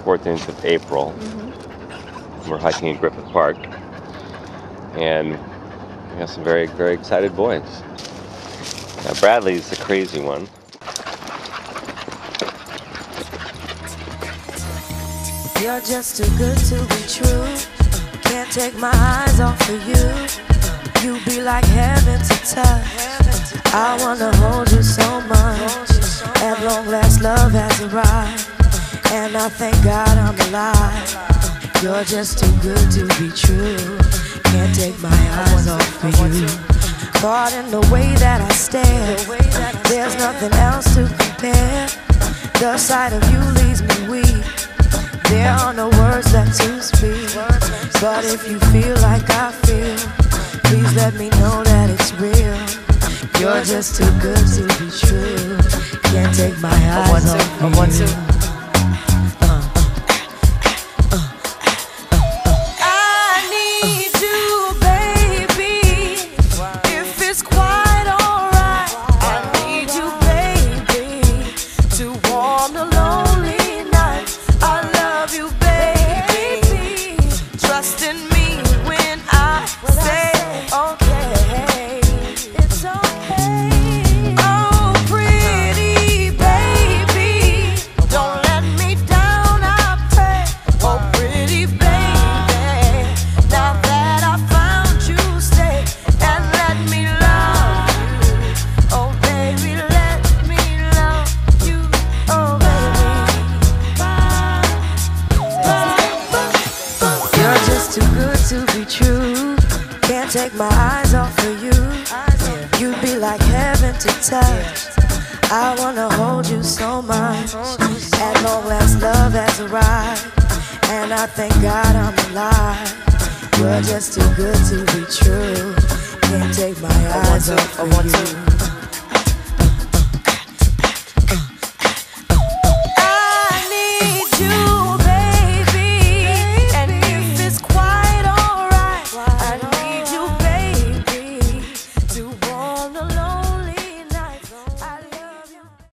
14th of April. We're hiking in Griffith Park, and we have some very, very excited boys. Now, Bradley's the crazy one. You're just too good to be true. Can't take my eyes off of you. You be like heaven to touch. I wanna hold you so much. At long last, love has arrived, and I thank God I'm alive. You're just too good to be true. Can't take my eyes off of you. Caught in the way that I stare. There's nothing else to compare. The sight of you leaves me weak. There are no words left to speak. But if you feel like I feel, please let me know that it's real. You're just too good to be true. Can't take my eyes off you. Take my eyes off of you. You'd be like heaven to touch. I wanna hold you so much. At long last, love has arrived, and I thank God I'm alive. You're just too good to be true. Can't take my eyes off of you.